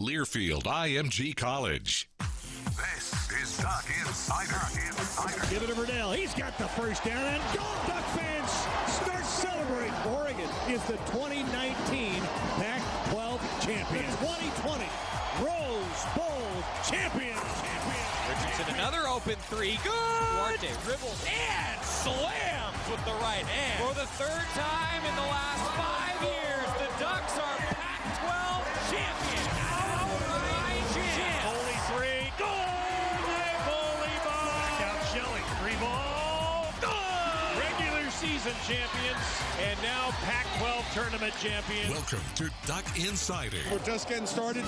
Learfield IMG College. This is Duck Insider. Give it to Verdell. He's got the first down and gone. Duck fans start celebrating. Oregon is the 2019 Pac-12 champion. 2020 Rose Bowl champion. Richardson, another open three. Good. Duarte dribbles and slams with the right hand. For the third time in the last 5 years, the Ducks are Pac-12 champions. Holy three. Goal! Holy ball! Out Shelley. Three ball. Goal! Regular season champions and now Pac-12 tournament champions. Welcome to Duck Insider. We're just getting started.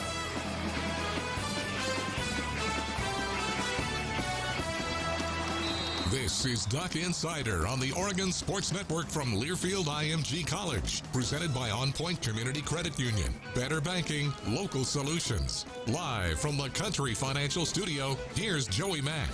This is Duck Insider on the Oregon Sports Network from Learfield IMG College. Presented by On Point Community Credit Union. Better banking, local solutions. Live from the Country Financial Studio, here's Joey Mack.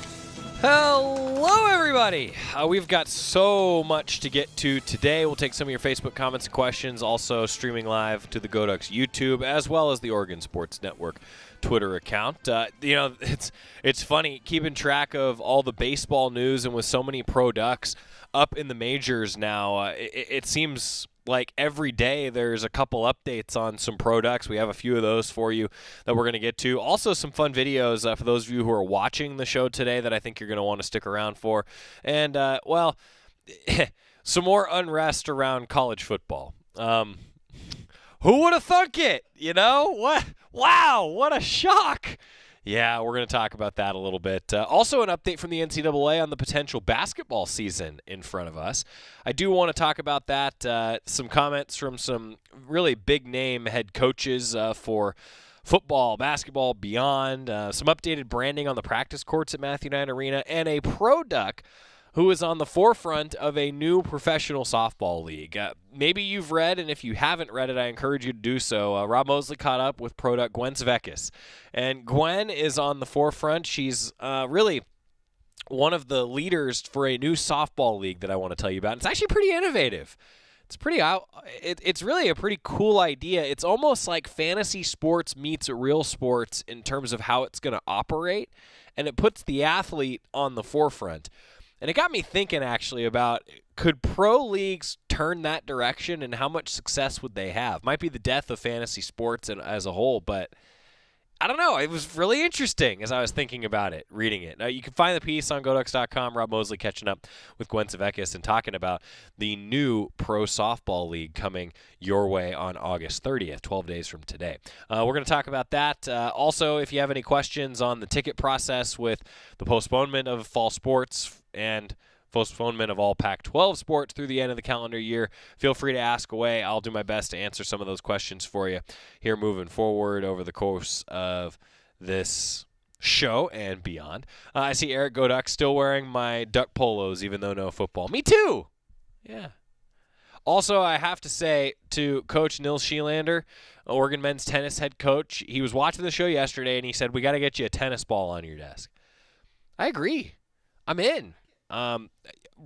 Hello, everybody. We've got so much to get to today. We'll take some of your Facebook comments and questions, also streaming live to the GoDucks YouTube, as well as the Oregon Sports Network Twitter account. It's funny keeping track of all the baseball news, and with so many pro Ducks up in the majors now, it seems like every day there's a couple updates on some pro Ducks. We have a few of those for you that we're going to get to. Also some fun videos for those of you who are watching the show today that I think you're going to want to stick around for. And, some more unrest around college football. Who would have thunk it? You know? What? Wow, what a shock. Yeah, we're going to talk about that a little bit. Also an update from the NCAA on the potential basketball season in front of us. I do want to talk about that. Some comments from some really big-name head coaches for football, basketball, beyond. Some updated branding on the practice courts at Matthew Knight Arena, and a pro Duck who is on the forefront of a new professional softball league. Maybe you've read, and if you haven't read it, I encourage you to do so. Rob Mosley caught up with pro Duck Gwen Zvekis. And Gwen is on the forefront. She's really one of the leaders for a new softball league that I want to tell you about. It's actually pretty innovative. It's really a pretty cool idea. It's almost like fantasy sports meets real sports in terms of how it's going to operate, and it puts the athlete on the forefront. And it got me thinking, actually, about could pro leagues turn that direction, and how much success would they have? Might be the death of fantasy sports as a whole, but I don't know. It was really interesting as I was thinking about it, reading it. Now, you can find the piece on GoDucks.com. Rob Mosley catching up with Gwen Zvekis and talking about the new pro softball league coming your way on August 30th, 12 days from today. We're going to talk about that. Also, if you have any questions on the ticket process with the postponement of fall sports and postponement of all Pac-12 sports through the end of the calendar year, feel free to ask away. I'll do my best to answer some of those questions for you here moving forward over the course of this show and beyond. I see Eric Goduck still wearing my Duck polos, even though no football. Me too! Yeah. Also, I have to say to Coach Nils Schelander, Oregon men's tennis head coach, he was watching the show yesterday, and he said, we got to get you a tennis ball on your desk. I agree. I'm in.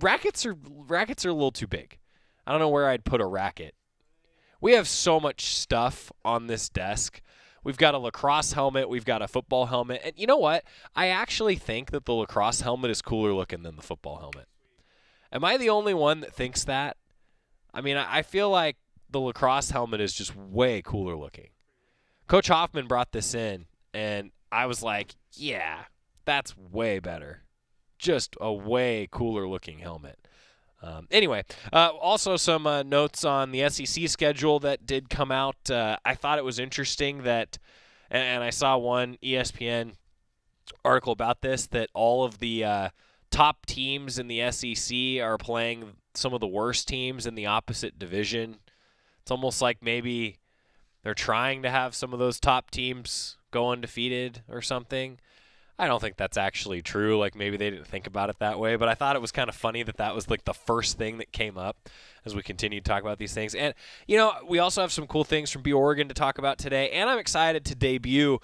Rackets are a little too big. I don't know where I'd put a racket. We have so much stuff on this desk. We've got a lacrosse helmet. We've got a football helmet. And you know what? I actually think that the lacrosse helmet is cooler looking than the football helmet. Am I the only one that thinks that? I mean, I feel like the lacrosse helmet is just way cooler looking. Coach Hoffman brought this in, and I was like, yeah, that's way better. Just a way cooler looking helmet. Anyway, also some notes on the SEC schedule that did come out. I thought it was interesting that, and I saw one ESPN article about this, that all of the top teams in the SEC are playing some of the worst teams in the opposite division. It's almost like maybe they're trying to have some of those top teams go undefeated or something. I don't think that's actually true. Like, maybe they didn't think about it that way, but I thought it was kind of funny that was like the first thing that came up as we continue to talk about these things. And, you know, we also have some cool things from B Oregon to talk about today, and I'm excited to debut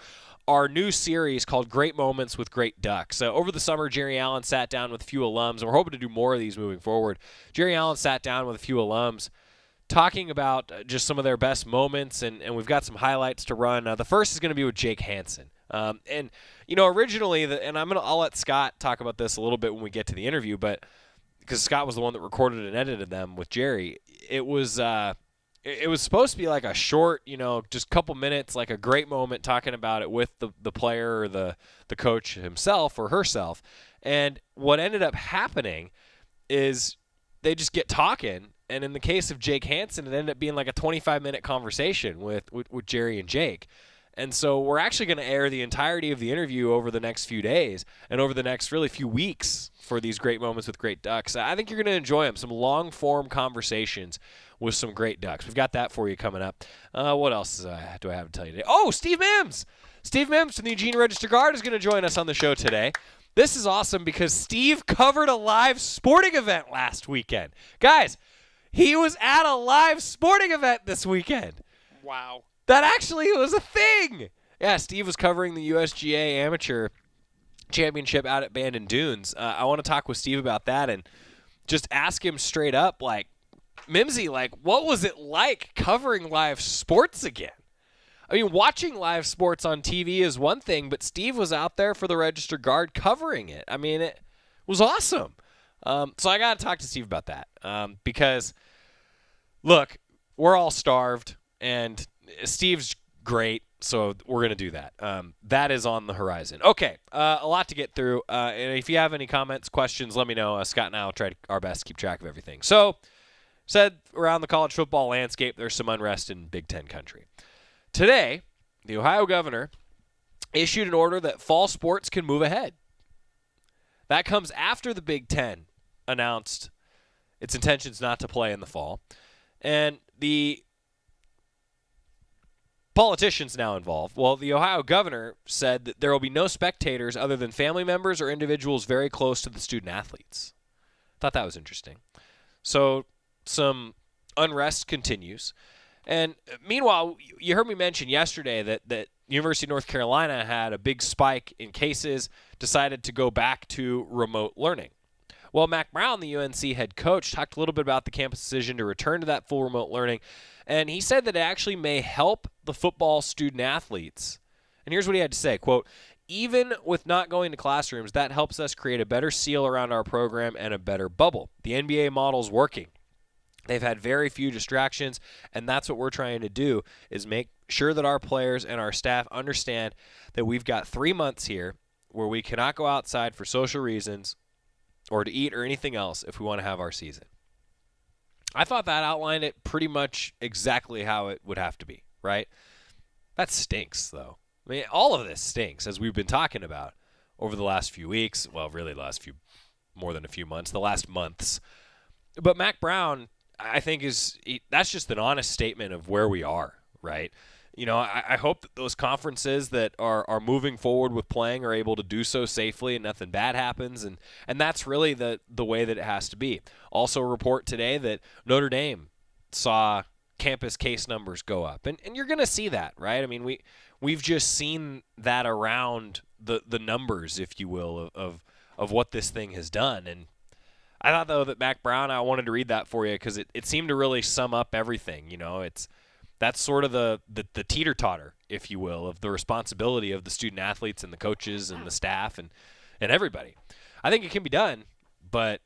our new series called Great Moments with Great Ducks. So over the summer, Jerry Allen sat down with a few alums, and we're hoping to do more of these moving forward. Jerry Allen sat down with a few alums talking about just some of their best moments, and we've got some highlights to run. The first is going to be with Jake Hansen. And, originally, and I'll let Scott talk about this a little bit when we get to the interview, but because Scott was the one that recorded and edited them with Jerry, it was supposed to be like a short, just couple minutes, like a great moment talking about it with the player or the coach himself or herself. And what ended up happening is they just get talking. And in the case of Jake Hansen, it ended up being like a 25-minute conversation with Jerry and Jake. And so we're actually going to air the entirety of the interview over the next few days and over the next really few weeks for these great moments with great Ducks. I think you're going to enjoy them. Some long-form conversations with some great Ducks. We've got that for you coming up. What else do I have to tell you today? Oh, Steve Mims! Steve Mims from the Eugene Register-Guard is going to join us on the show today. This is awesome because Steve covered a live sporting event last weekend. Guys, he was at a live sporting event this weekend. Wow. That actually was a thing. Yeah, Steve was covering the USGA Amateur Championship out at Bandon Dunes. I want to talk with Steve about that and just ask him straight up, like, Mimsy, like, what was it like covering live sports again? I mean, watching live sports on TV is one thing, but Steve was out there for the Register Guard covering it. I mean, it was awesome. So I got to talk to Steve about that because, look, we're all starved, and Steve's great, so we're going to do that. That is on the horizon. Okay, a lot to get through. And if you have any comments, questions, let me know. Scott and I will try our best to keep track of everything. So, said around the college football landscape, there's some unrest in Big Ten country. Today, the Ohio governor issued an order that fall sports can move ahead. That comes after the Big Ten announced its intentions not to play in the fall. And the politicians now involved. Well, the Ohio governor said that there will be no spectators other than family members or individuals very close to the student athletes. Thought that was interesting. So some unrest continues. And meanwhile, you heard me mention yesterday that University of North Carolina had a big spike in cases, decided to go back to remote learning. Well, Mac Brown, the UNC head coach, talked a little bit about the campus decision to return to that full remote learning, and he said that it actually may help the football student athletes. And here's what he had to say, quote, "Even with not going to classrooms, that helps us create a better seal around our program and a better bubble. The NBA model's working. They've had very few distractions, and that's what we're trying to do is make sure that our players and our staff understand that we've got 3 months here where we cannot go outside for social reasons or to eat or anything else if we want to have our season." I thought that outlined it pretty much exactly how it would have to be, right? That stinks, though. I mean, all of this stinks, as we've been talking about over the last few weeks. Well, really more than a few months, the last months. But Mac Brown, I think that's just an honest statement of where we are, right? I hope that those conferences that are moving forward with playing are able to do so safely and nothing bad happens, and that's really the way that it has to be. Also a report today that Notre Dame saw campus case numbers go up, and you're going to see that, right? I mean, we've just seen that around the numbers, if you will, of what this thing has done, and I thought, though, that Mac Brown, I wanted to read that for you because it seemed to really sum up everything. That's sort of the teeter-totter, if you will, of the responsibility of the student athletes and the coaches and the staff and everybody. I think it can be done, but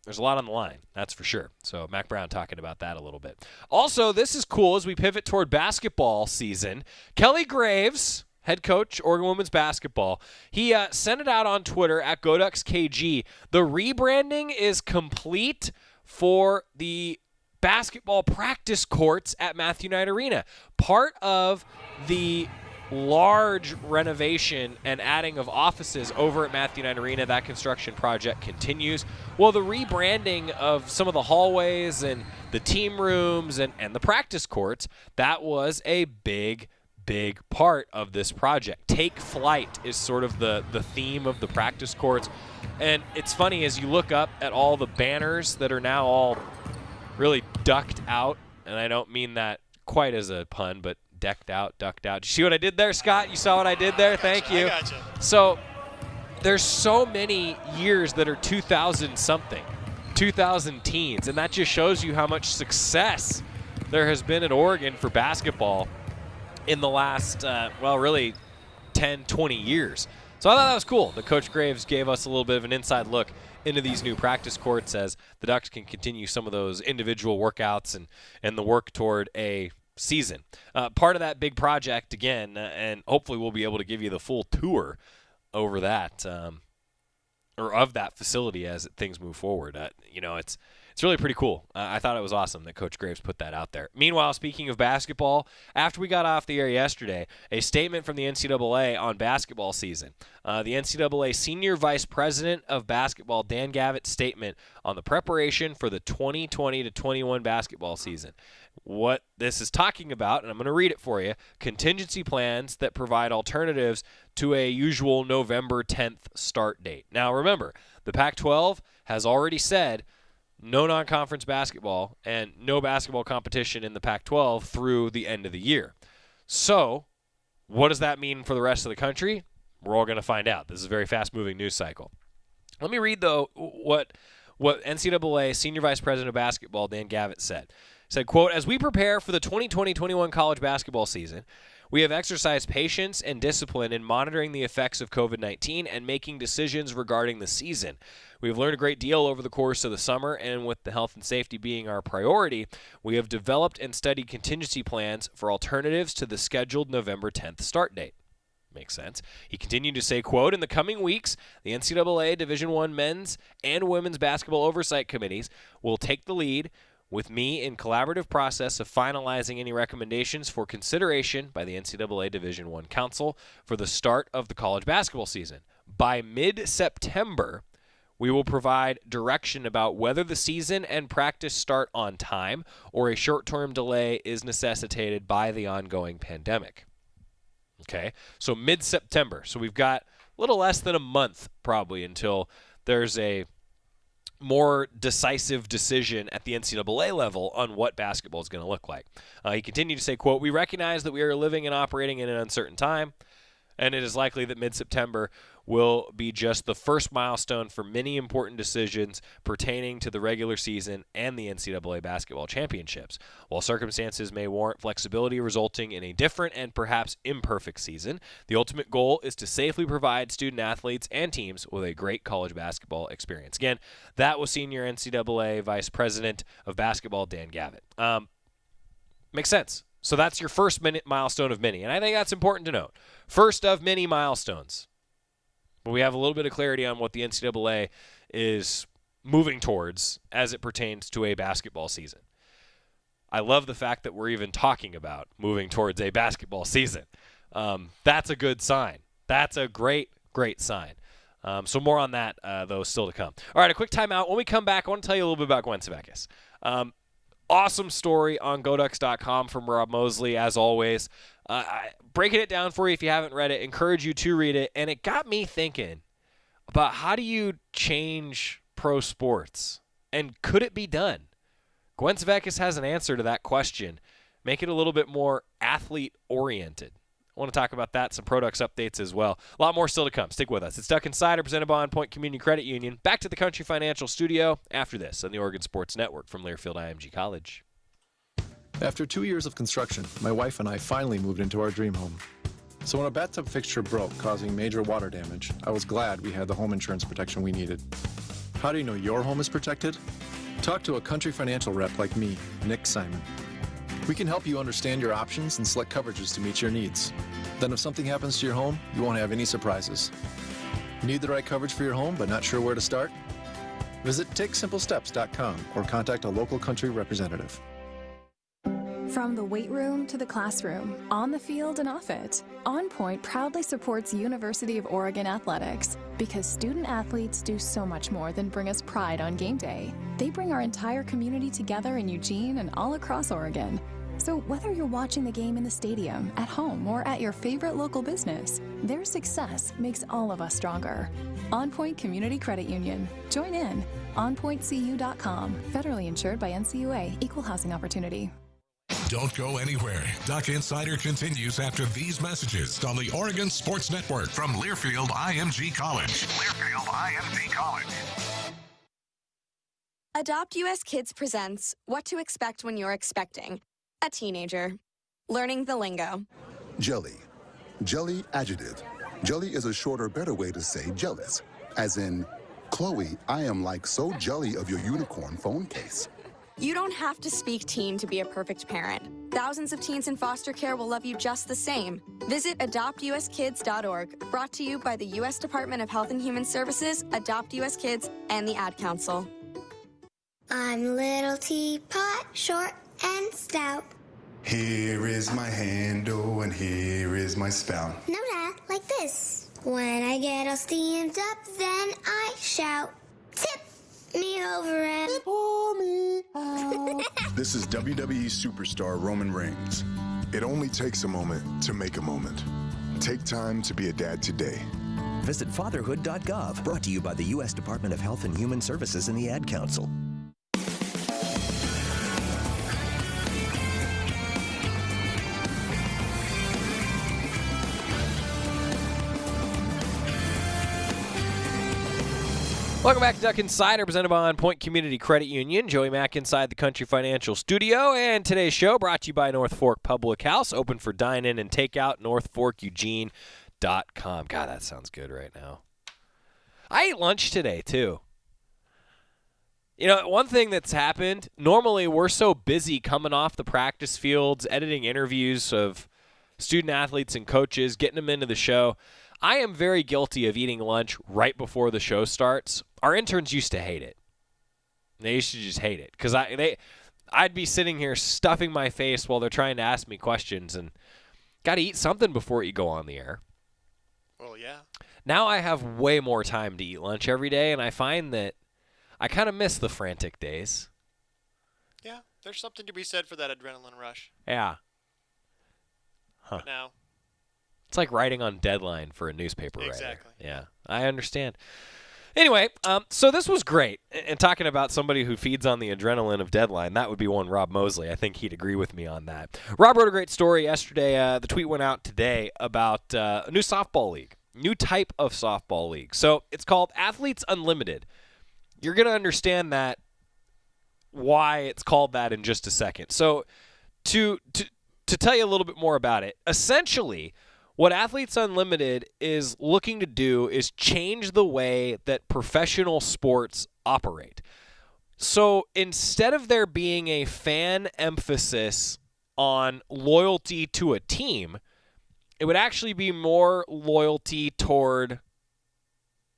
there's a lot on the line, that's for sure. So Mac Brown talking about that a little bit. Also, this is cool as we pivot toward basketball season. Kelly Graves, head coach, Oregon women's basketball, he sent it out on Twitter at GoDucksKG. The rebranding is complete for the basketball practice courts at Matthew Knight Arena. Part of the large renovation and adding of offices over at Matthew Knight Arena, that construction project continues. Well, the rebranding of some of the hallways and the team rooms and the practice courts, that was a big part of this project. Take flight is sort of the theme of the practice courts. And it's funny as you look up at all the banners that are now all really ducked out, and I don't mean that quite as a pun, but decked out, ducked out. Did you see what I did there, Scott? You saw what I did there? Thank you. I gotcha. So there's so many years that are 2000-something, 2000 teens, and that just shows you how much success there has been at Oregon for basketball in the last, really 10, 20 years. So I thought that was cool that Coach Graves gave us a little bit of an inside look into these new practice courts as the Ducks can continue some of those individual workouts and the work toward a season. Part of that big project, again, and hopefully we'll be able to give you the full tour over that, or of that facility as things move forward. It's really pretty cool. I thought it was awesome that Coach Graves put that out there. Meanwhile, speaking of basketball, after we got off the air yesterday, a statement from the NCAA on basketball season. The NCAA Senior Vice President of Basketball, Dan Gavitt's statement on the preparation for the 2020-21 basketball season. What this is talking about, and I'm going to read it for you, contingency plans that provide alternatives to a usual November 10th start date. Now, remember, the Pac-12 has already said no non-conference basketball and no basketball competition in the Pac-12 through the end of the year. So, what does that mean for the rest of the country? We're all going to find out. This is a very fast-moving news cycle. Let me read, though, what NCAA Senior Vice President of Basketball Dan Gavitt said. He said, quote, "As we prepare for the 2020-21 college basketball season, we have exercised patience and discipline in monitoring the effects of COVID-19 and making decisions regarding the season. We have learned a great deal over the course of the summer, and with the health and safety being our priority, we have developed and studied contingency plans for alternatives to the scheduled November 10th start date." Makes sense. He continued to say, quote, "In the coming weeks, the NCAA Division I men's and women's basketball oversight committees will take the lead with me in collaborative process of finalizing any recommendations for consideration by the NCAA Division I Council for the start of the college basketball season. By mid-September, we will provide direction about whether the season and practice start on time or a short-term delay is necessitated by the ongoing pandemic." Okay, so mid-September. So we've got a little less than a month probably until there's a more decisive decision at the NCAA level on what basketball is going to look like. He continued to say, quote, "We recognize that we are living and operating in an uncertain time, and it is likely that mid-September will be just the first milestone for many important decisions pertaining to the regular season and the NCAA basketball championships. While circumstances may warrant flexibility resulting in a different and perhaps imperfect season, the ultimate goal is to safely provide student athletes and teams with a great college basketball experience." Again, that was Senior NCAA Vice President of Basketball, Dan Gavitt. Makes sense. So that's your first milestone of many, and I think that's important to note. First of many milestones. But we have a little bit of clarity on what the NCAA is moving towards as it pertains to a basketball season. I love the fact that we're even talking about moving towards a basketball season. That's a good sign. That's a great, great sign. So more on that, though, still to come. All right, a quick timeout. When we come back, I want to tell you a little bit about Gwen Savekis. Awesome story on GoDucks.com from Rob Mosley, as always. Breaking it down for you if you haven't read it. Encourage you to read it. And it got me thinking about how do you change pro sports? And could it be done? Gwen Savekis has an answer to that question. Make it a little bit more athlete-oriented. I want to talk about that, some products updates as well. A lot more still to come. Stick with us. It's Duck Insider, presented by On Point Community Credit Union. Back to the Country Financial Studio after this on the Oregon Sports Network from Learfield IMG College. After 2 years of construction, my wife and I finally moved into our dream home. So when a bathtub fixture broke, causing major water damage, I was glad we had the home insurance protection we needed. How do you know your home is protected? Talk to a Country Financial rep like me, Nick Simon. We can help you understand your options and select coverages to meet your needs. Then if something happens to your home, you won't have any surprises. Need the right coverage for your home but not sure where to start? Visit TakeSimpleSteps.com or contact a local Country representative. From the weight room to the classroom, on the field and off it, On Point proudly supports University of Oregon athletics because student athletes do so much more than bring us pride on game day. They bring our entire community together in Eugene and all across Oregon. So whether you're watching the game in the stadium, at home, or at your favorite local business, their success makes all of us stronger. On Point Community Credit Union. Join in. OnPointCU.com. Federally insured by NCUA. Equal housing opportunity. Don't go anywhere. Duck Insider continues after these messages on the Oregon Sports Network from Learfield IMG College. Learfield IMG College. Adopt US Kids presents What to Expect When You're Expecting, a teenager. Learning the lingo. Jelly. Jelly adjective. Jelly is a shorter, better way to say jealous. As in, Chloe, I am like so jelly of your unicorn phone case. You don't have to speak teen to be a perfect parent. Thousands of teens in foster care will love you just the same. Visit adoptuskids.org, brought to you by the U.S. Department of Health and Human Services, Adopt U.S. Kids, and the Ad Council. I'm little teapot, short and stout. Here is my handle and here is my spout. No, Dad, like this. When I get all steamed up, then I shout, tip me over and pour me out. This is WWE superstar Roman Reigns. It only takes a moment to make a moment. Take time to be a dad today. Visit fatherhood.gov, brought to you by the U.S. Department of Health and Human Services and the Ad Council. Welcome back to Duck Insider, presented by On Point Community Credit Union. Joey Mack inside the Country Financial Studio, and today's show brought to you by North Fork Public House, open for dine-in and takeout, northforkeugene.com. God, that sounds good right now. I ate lunch today, too. You know, one thing that's happened, normally we're so busy coming off the practice fields, editing interviews of student-athletes and coaches, getting them into the show. I am very guilty of eating lunch right before the show starts. Our interns used to hate it. They used to just hate it because I'd be sitting here stuffing my face while they're trying to ask me questions, and got to eat something before you go on the air. Well, yeah. Now I have way more time to eat lunch every day, and I find that I kind of miss the frantic days. Yeah, there's something to be said for that adrenaline rush. Yeah. Huh. But now, it's like writing on deadline for a newspaper writer. Exactly. Yeah, I understand. Anyway, so this was great. And talking about somebody who feeds on the adrenaline of deadline, that would be one Rob Mosley. I think he'd agree with me on that. Rob wrote a great story yesterday. The tweet went out today about a new softball league, new type of softball league. So it's called Athletes Unlimited. You're going to understand that, why it's called that in just a second. So to tell you a little bit more about it, essentially, what Athletes Unlimited is looking to do is change the way that professional sports operate. So instead of there being a fan emphasis on loyalty to a team, it would actually be more loyalty toward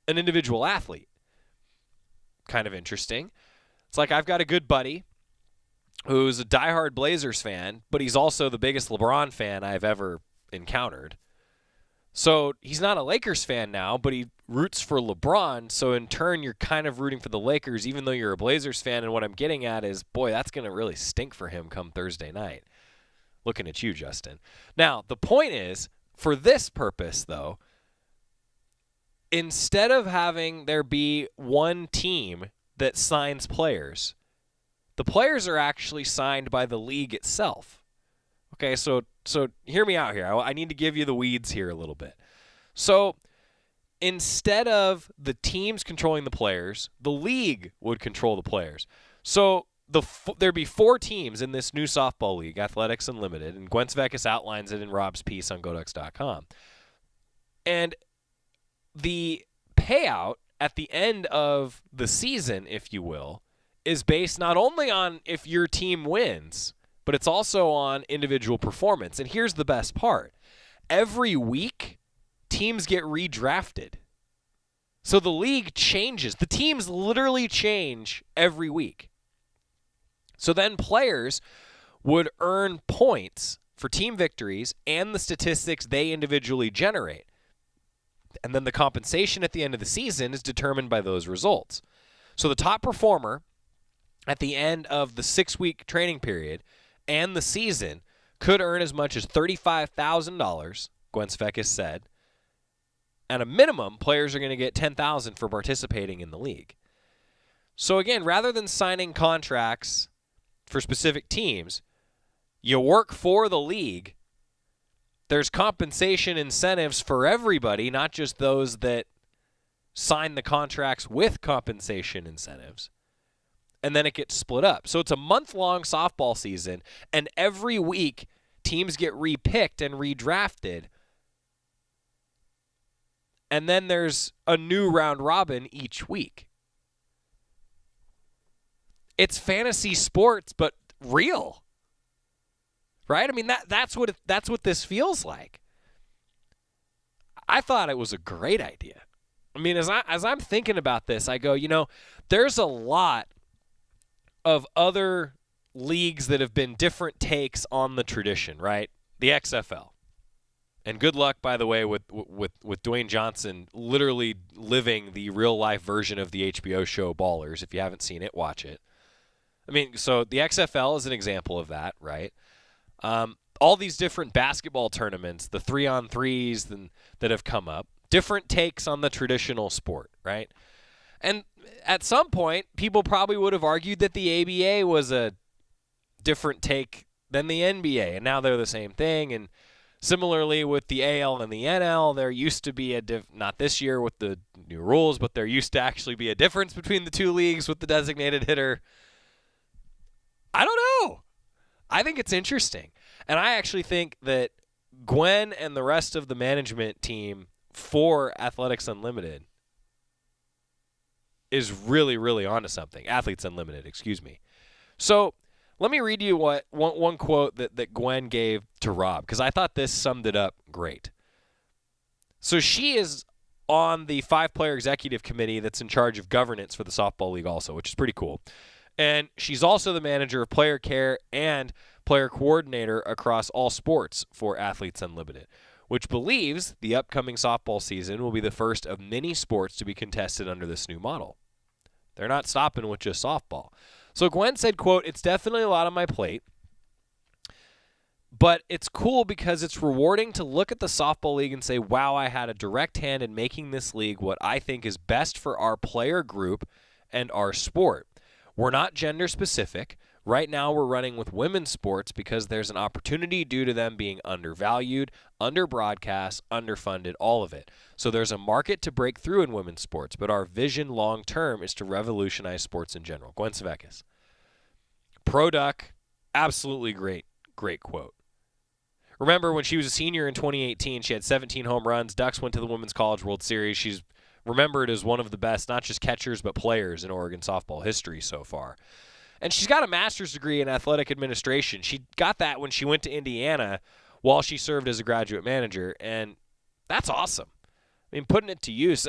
an individual athlete. Kind of interesting. It's like I've got a good buddy who's a diehard Blazers fan, but he's also the biggest LeBron fan I've ever encountered. So he's not a Lakers fan now, but he roots for LeBron. So in turn, you're kind of rooting for the Lakers, even though you're a Blazers fan. And what I'm getting at is, boy, that's going to really stink for him come Thursday night. Looking at you, Justin. Now, the point is, for this purpose, though, instead of having there be one team that signs players, the players are actually signed by the league itself. Okay, so hear me out here. I need to give you the weeds here a little bit. So instead of the teams controlling the players, the league would control the players. So there'd be 4 teams in this new softball league, Athletics Unlimited, and Gwen Svekis outlines it in Rob's piece on GoDucks.com. And the payout at the end of the season, if you will, is based not only on if your team wins, but it's also on individual performance. And here's the best part. Every week, teams get redrafted. So the league changes. The teams literally change every week. So then players would earn points for team victories and the statistics they individually generate. And then the compensation at the end of the season is determined by those results. So the top performer at the end of the 6-week training period and the season could earn as much as $35,000, Gwen Svekis said. At a minimum, players are going to get $10,000 for participating in the league. So again, rather than signing contracts for specific teams, you work for the league. There's compensation incentives for everybody, not just those that sign the contracts with compensation incentives. and then it gets split up. So it's a month-long softball season, and every week teams get repicked and redrafted. And then there's a new round robin each week. It's fantasy sports, but real. Right? I mean, that's what this feels like. I thought it was a great idea. I mean, as I'm thinking about this, I go, there's a lot of other leagues that have been different takes on the tradition, right? The XFL. And good luck, by the way, with Dwayne Johnson literally living the real-life version of the HBO show Ballers. If you haven't seen it, watch it. I mean, so the XFL is an example of that, right? All these different basketball tournaments, the 3-on-3s that have come up, different takes on the traditional sport, right? And at some point, people probably would have argued that the ABA was a different take than the NBA, and now they're the same thing. And similarly with the AL and the NL, there used to be not this year with the new rules, but there used to actually be a difference between the two leagues with the designated hitter. I don't know. I think it's interesting. And I actually think that Gwen and the rest of the management team for Athletics Unlimited is really, really onto something. Athletes Unlimited, excuse me. So let me read you one quote that Gwen gave to Rob, because I thought this summed it up great. So she is on the 5-player executive committee that's in charge of governance for the softball league also, which is pretty cool. And she's also the manager of player care and player coordinator across all sports for Athletes Unlimited, which believes the upcoming softball season will be the first of many sports to be contested under this new model. They're not stopping with just softball. So Gwen said, quote, "It's definitely a lot on my plate, but it's cool because it's rewarding to look at the softball league and say, wow, I had a direct hand in making this league what I think is best for our player group and our sport. We're not gender specific. Right now we're running with women's sports because there's an opportunity due to them being undervalued, under-broadcast, underfunded, all of it. So there's a market to break through in women's sports, but our vision long-term is to revolutionize sports in general." Gwen Savekis. Pro-Duck, absolutely great quote. Remember when she was a senior in 2018, she had 17 home runs. Ducks went to the Women's College World Series. She's remembered as one of the best, not just catchers, but players in Oregon softball history so far. And she's got a master's degree in athletic administration. She got that when she went to Indiana while she served as a graduate manager, and that's awesome. I mean, putting it to use.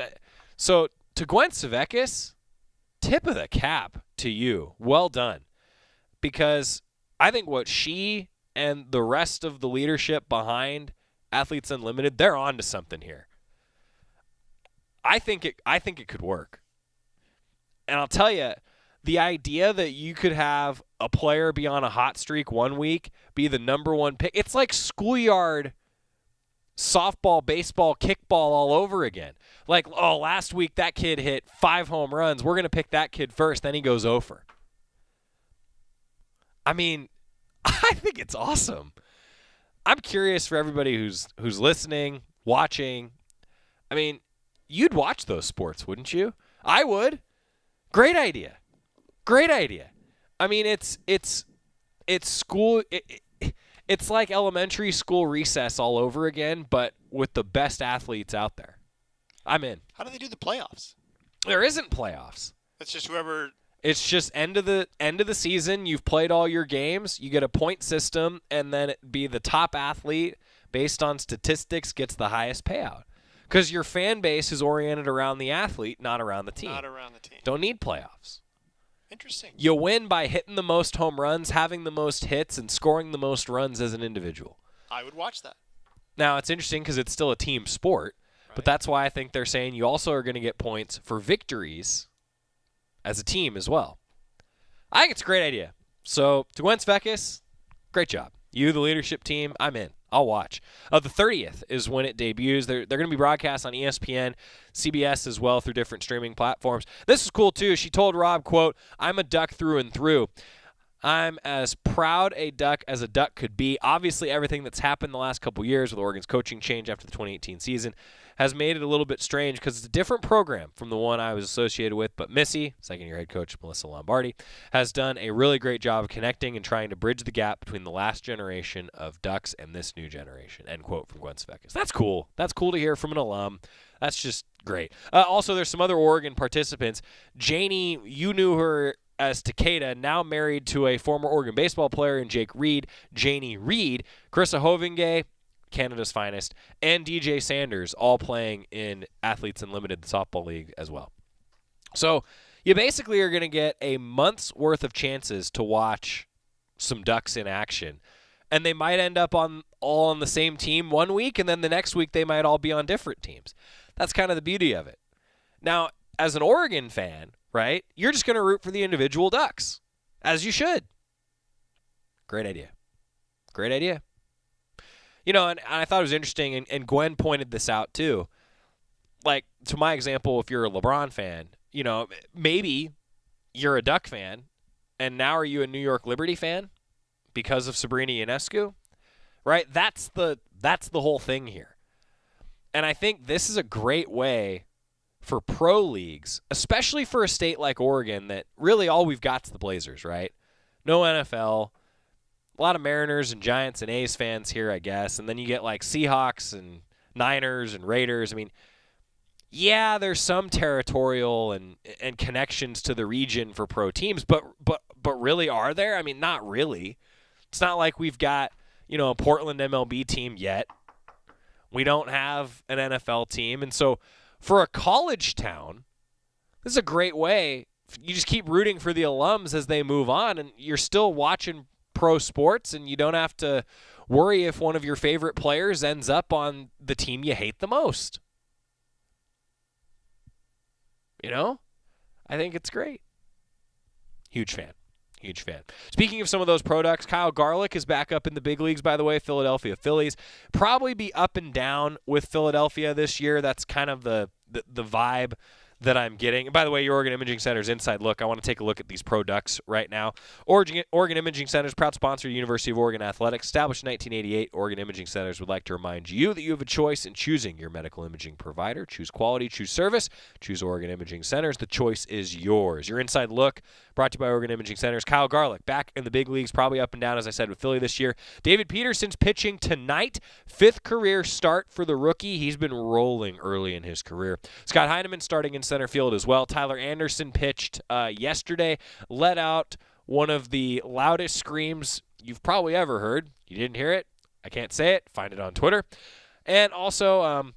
So to Gwen Savekis, tip of the cap to you. Well done. Because I think what she and the rest of the leadership behind Athletes Unlimited, they're on to something here. I think it could work. And I'll tell you, the idea that you could have a player be on a hot streak one week, be the number one pick, it's like schoolyard softball, baseball, kickball all over again. Like, oh, last week that kid hit 5 home runs. We're going to pick that kid first. Then he goes over. I mean, I think it's awesome. I'm curious for everybody who's listening, watching. I mean, you'd watch those sports, wouldn't you? I would. Great idea. Great idea. I mean, it's school. It's like elementary school recess all over again, but with the best athletes out there. I'm in. How do they do the playoffs? There isn't playoffs. It's just whoever. It's just end of the season. You've played all your games. You get a point system, and then it be the top athlete based on statistics gets the highest payout. Because your fan base is oriented around the athlete, not around the team. Not around the team. Don't need playoffs. Interesting. You win by hitting the most home runs, having the most hits, and scoring the most runs as an individual. I would watch that. Now, it's interesting because it's still a team sport, but that's why I think they're saying you also are going to get points for victories as a team as well. I think it's a great idea. So, to Gwen Svekis, great job. You, the leadership team, I'm in. I'll watch. The 30th is when it debuts. They're going to be broadcast on ESPN, CBS as well through different streaming platforms. This is cool, too. She told Rob, quote, "I'm a Duck through and through. I'm as proud a Duck as a Duck could be. Obviously, everything that's happened the last couple years with Oregon's coaching change after the 2018 season has made it a little bit strange because it's a different program from the one I was associated with. But Missy, second-year head coach Melissa Lombardi, has done a really great job of connecting and trying to bridge the gap between the last generation of Ducks and this new generation, end quote from Gwen Svekis. That's cool. That's cool to hear from an alum. That's just great. Also, there's some other Oregon participants. Janie, you knew her as Takeda, now married to a former Oregon baseball player in Jake Reed, Janie Reed, Carissa Hovingay, Canada's finest, and DJ Sanders, all playing in Athletes Unlimited, the softball league as well. So you basically are going to get a month's worth of chances to watch some Ducks in action. And they might end up all on the same team one week, and then the next week they might all be on different teams. That's kind of the beauty of it. Now, as an Oregon fan, right, you're just going to root for the individual Ducks, as you should. Great idea. Great idea. You know, and I thought it was interesting, and Gwen pointed this out too. Like, to my example, if you're a LeBron fan, you know, maybe you're a Duck fan, and now are you a New York Liberty fan because of Sabrina Ionescu? Right? That's the whole thing here. And I think this is a great way for pro leagues, especially for a state like Oregon that really all we've got is the Blazers, right? No NFL. A lot of Mariners and Giants and A's fans here, I guess. And then you get like Seahawks and Niners and Raiders. I mean, yeah, there's some territorial and connections to the region for pro teams, but really are there? I mean, not really. It's not like we've got, you know, a Portland MLB team yet. We don't have an NFL team. And so for a college town, this is a great way. You just keep rooting for the alums as they move on, and you're still watching pro sports, and you don't have to worry if one of your favorite players ends up on the team you hate the most. You know? I think it's great. Huge fan. Huge fan. Speaking of some of those products, Kyle Garlick is back up in the big leagues, by the way, Philadelphia Phillies. Probably be up and down with Philadelphia this year. That's kind of the vibe that I'm getting. And by the way, your Oregon Imaging Center's Inside Look, I want to take a look at these products right now. Oregon Imaging Center's proud sponsor of University of Oregon Athletics. Established in 1988, Oregon Imaging Centers would like to remind you that you have a choice in choosing your medical imaging provider. Choose quality, choose service, choose Oregon Imaging Centers. The choice is yours. Your Inside Look, brought to you by Oregon Imaging Centers. Kyle Garlick, back in the big leagues, probably up and down, as I said, with Philly this year. David Peterson's pitching tonight. 5th career start for the rookie. He's been rolling early in his career. Scott Heineman starting in center field as well. Tyler Anderson pitched yesterday, let out one of the loudest screams you've probably ever heard. You didn't hear it? I can't say it. Find it on Twitter. And also,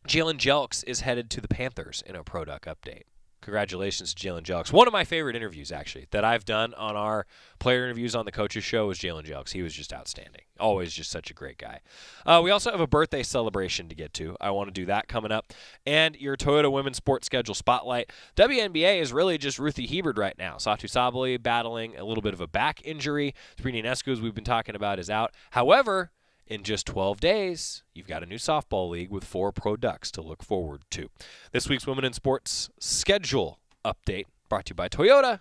Jalen Jelks is headed to the Panthers in a Product update. Congratulations to Jalen Jelks. One of my favorite interviews, actually, that I've done on our player interviews on the Coaches Show was Jalen Jelks. He was just outstanding. Always just such a great guy. We also have a birthday celebration to get to. I want to do that coming up. And your Toyota Women's Sports Schedule Spotlight. WNBA is really just Ruthie Hebard right now. Satu Sabali battling a little bit of a back injury. Sabrina Ionescu, as we've been talking about, is out. However, in just 12 days, you've got a new softball league with 4 pro Ducks to look forward to. This week's Women in Sports Schedule Update brought to you by Toyota.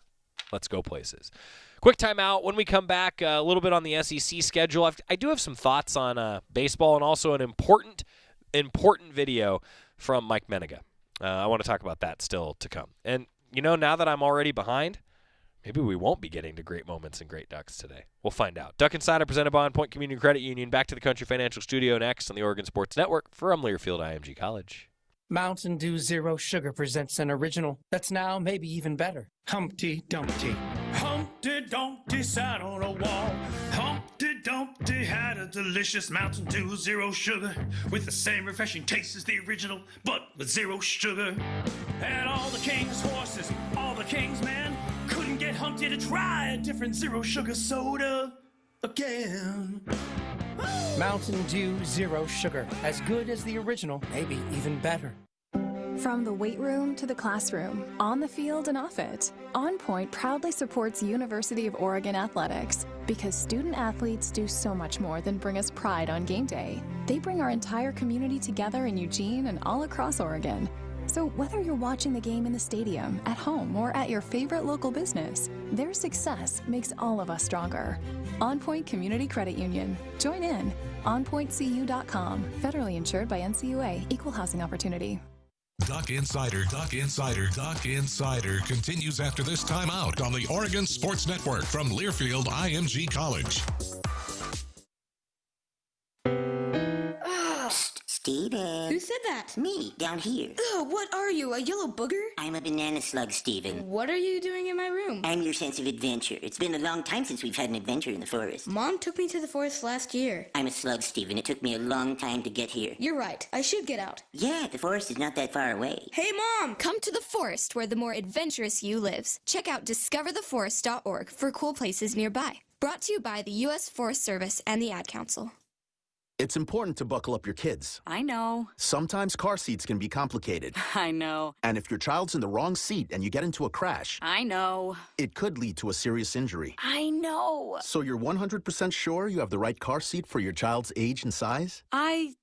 Let's go places. Quick timeout. When we come back, a little bit on the SEC schedule. I do have some thoughts on baseball and also an important video from Mike Meniga. I want to talk about that still to come. And, you know, now that I'm already behind, maybe we won't be getting to great moments and great Ducks today. We'll find out. Duck Insider presented by On Point Community Credit Union. Back to the Country Financial Studio next on the Oregon Sports Network from Learfield IMG College. Mountain Dew Zero Sugar presents an original that's now maybe even better. Humpty Dumpty. Humpty Dumpty sat on a wall. Humpty Dumpty had a delicious Mountain Dew Zero Sugar with the same refreshing taste as the original, but with zero sugar. And all the king's horses, all the king's men couldn't get Humpty to try a different Zero Sugar soda again. Mountain Dew Zero Sugar. As good as the original, maybe even better. From the weight room to the classroom, on the field and off it, On Point proudly supports University of Oregon Athletics because student athletes do so much more than bring us pride on game day. They bring our entire community together in Eugene and all across Oregon. So whether you're watching the game in the stadium, at home, or at your favorite local business, their success makes all of us stronger. On Point Community Credit Union. Join in. OnPointCU.com. Federally insured by NCUA. Equal housing opportunity. Duck Insider continues after this timeout on the Oregon Sports Network from Learfield IMG College. Steven. Who said that? Me, down here. Ugh, what are you, a yellow booger? I'm a banana slug, Steven. What are you doing in my room? I'm your sense of adventure. It's been a long time since we've had an adventure in the forest. Mom took me to the forest last year. I'm a slug, Steven. It took me a long time to get here. You're right. I should get out. Yeah, the forest is not that far away. Hey, Mom! Come to the forest where the more adventurous you lives. Check out discovertheforest.org for cool places nearby. Brought to you by the U.S. Forest Service and the Ad Council. It's important to buckle up your kids. I know. Sometimes car seats can be complicated. I know. And if your child's in the wrong seat and you get into a crash, I know. it could lead to a serious injury. I know. So you're 100% sure you have the right car seat for your child's age and size? I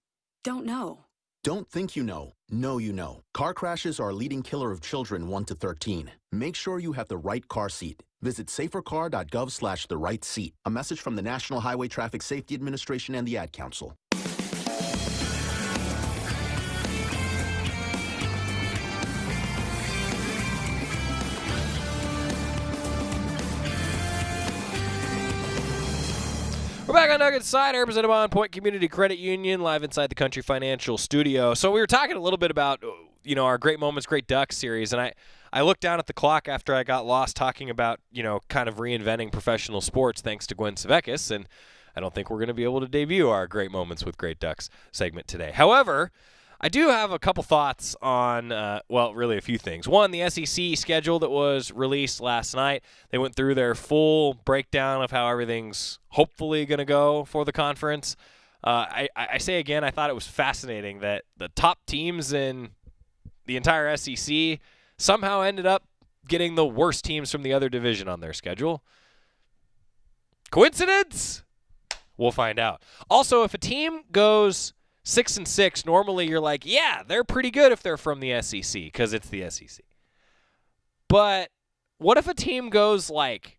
don't know. Don't think you know. Know you know. Car crashes are a leading killer of children 1 to 13. Make sure you have the right car seat. Visit safercar.gov/the right seat. A message from the National Highway Traffic Safety Administration and the Ad Council. We're back on Duck Insider, presented by On Point Community Credit Union, live inside the Country Financial Studio. So we were talking a little bit about, our Great Moments, Great Ducks series, and I looked down at the clock after I got lost talking about, kind of reinventing professional sports thanks to Gwen Savekis, and I don't think we're going to be able to debut our Great Moments with Great Ducks segment today. However, I do have a couple thoughts on, really a few things. One, the SEC schedule that was released last night. They went through their full breakdown of how everything's hopefully going to go for the conference. I say again, I thought it was fascinating that the top teams in the entire SEC somehow ended up getting the worst teams from the other division on their schedule. Coincidence? We'll find out. Also, if a team goes 6-6, normally you're like, yeah, they're pretty good if they're from the SEC because it's the SEC. But what if a team goes like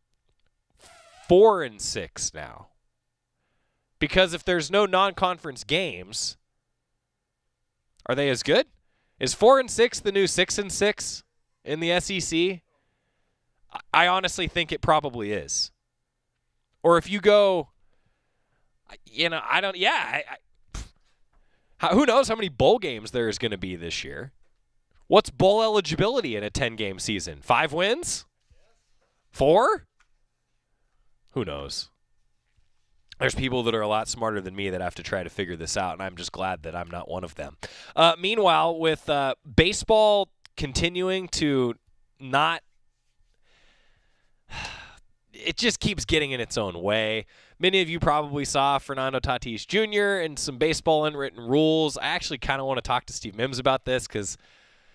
4-6 now? Because if there's no non-conference games, are they as good? Is 4-6 the new 6-6 in the SEC? I honestly think it probably is. Or if you go, who knows how many bowl games there is going to be this year? What's bowl eligibility in a 10-game season? 5 wins? 4? Who knows? There's people that are a lot smarter than me that have to try to figure this out, and I'm just glad that I'm not one of them. Meanwhile, with baseball continuing to not – it just keeps getting in its own way. Many of you probably saw Fernando Tatis Jr. and some baseball unwritten rules. I actually kind of want to talk to Steve Mims about this because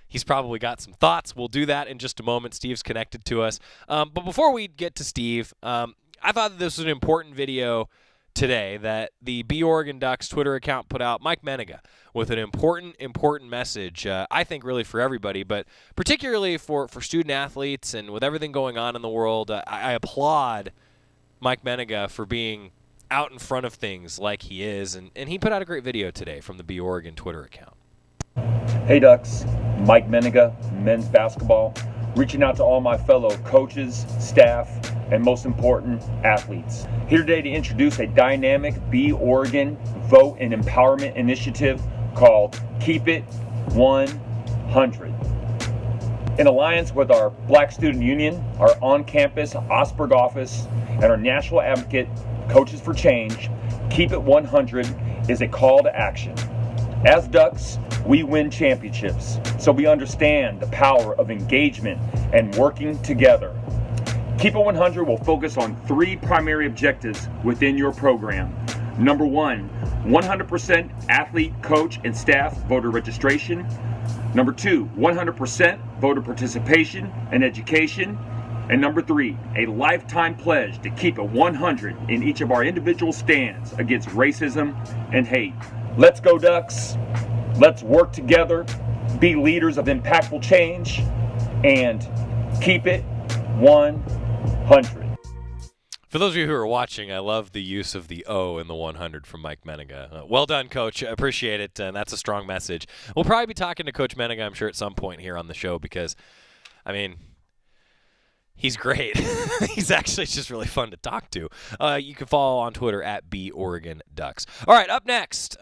he's probably got some thoughts. We'll do that in just a moment. Steve's connected to us. But before we get to Steve, I thought that this was an important video today that the B Oregon Ducks Twitter account put out. Mike Meniga with an important message, I think really for everybody, but particularly for student athletes and with everything going on in the world. I applaud Mike Meniga for being out in front of things like he is, and he put out a great video today from the B Oregon Twitter account. Hey Ducks, Mike Meniga, men's basketball, reaching out to all my fellow coaches, staff, and most important, athletes. Here today to introduce a dynamic B Oregon vote and empowerment initiative called Keep It 100. In alliance with our Black Student Union, our on-campus Osberg office, and our national advocate, Coaches for Change, Keep It 100 is a call to action. As Ducks, we win championships, so we understand the power of engagement and working together. Keep It 100 will focus on 3 primary objectives within your program. Number 1, 100% athlete, coach, and staff voter registration. Number 2, 100% voter participation and education. And number 3, a lifetime pledge to keep it 100 in each of our individual stands against racism and hate. Let's go Ducks. Let's work together be leaders of impactful change, and keep it 100. For those of you who are watching, I love the use of the O in the 100 from Mike Meniga. Well done, Coach. I appreciate it, and that's a strong message. We'll probably be talking to Coach Meniga, I'm sure, at some point here on the show because, I mean, he's great. He's actually just really fun to talk to. You can follow on Twitter at @BOregonDucks. All right, up next,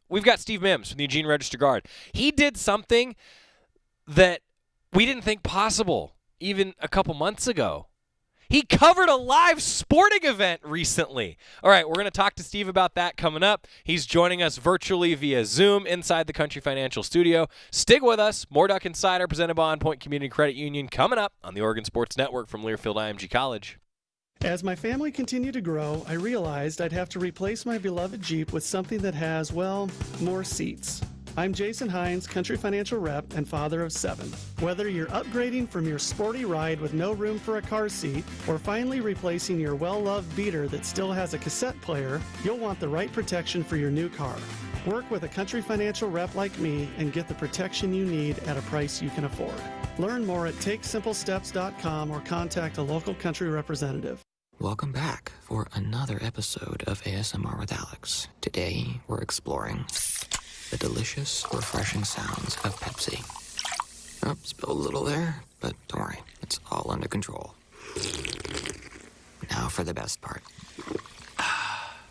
we've got Steve Mims from the Eugene Register-Guard. He did something that we didn't think possible even a couple months ago. He covered a live sporting event recently. All right, we're going to talk to Steve about that coming up. He's joining us virtually via Zoom inside the Country Financial Studio. Stick with us. More Duck Insider presented by On Point Community Credit Union coming up on the Oregon Sports Network from Learfield IMG College. As my family continued to grow, I realized I'd have to replace my beloved Jeep with something that has, well, more seats. I'm Jason Hines, Country Financial Rep and father of 7. Whether you're upgrading from your sporty ride with no room for a car seat or finally replacing your well-loved beater that still has a cassette player, you'll want the right protection for your new car. Work with a Country Financial Rep like me and get the protection you need at a price you can afford. Learn more at TakeSimpleSteps.com or contact a local Country representative. Welcome back for another episode of ASMR with Alex. Today, we're exploring the delicious, refreshing sounds of Pepsi. Oh, spilled a little there, but don't worry, it's all under control. Now for the best part.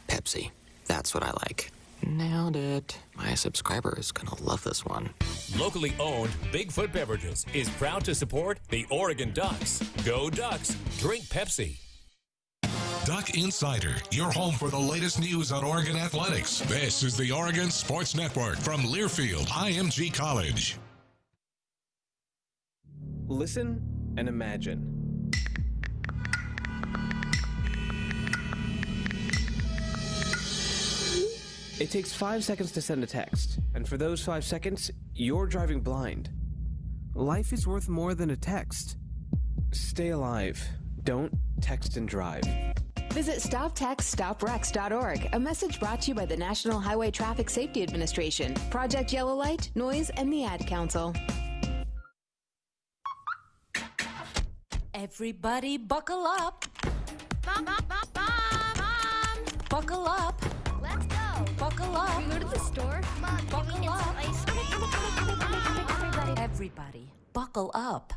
Pepsi. That's what I like. Nailed it. My subscriber is gonna love this one. Locally owned Bigfoot Beverages is proud to support the Oregon Ducks. Go Ducks! Drink Pepsi. Duck Insider, your home for the latest news on Oregon athletics. This is the Oregon Sports Network from Learfield IMG College. Listen and imagine. It takes 5 seconds to send a text, and for those 5 seconds, you're driving blind. Life is worth more than a text. Stay alive. Don't text and drive. Visit StopTextStopWrecks.org, a message brought to you by the National Highway Traffic Safety Administration, Project Yellow Light, Noise, and the Ad Council. Everybody buckle up. Buckle up. Let's go. Buckle up. Can we go to the store? Mom, can we get some ice cream? Everybody, buckle up.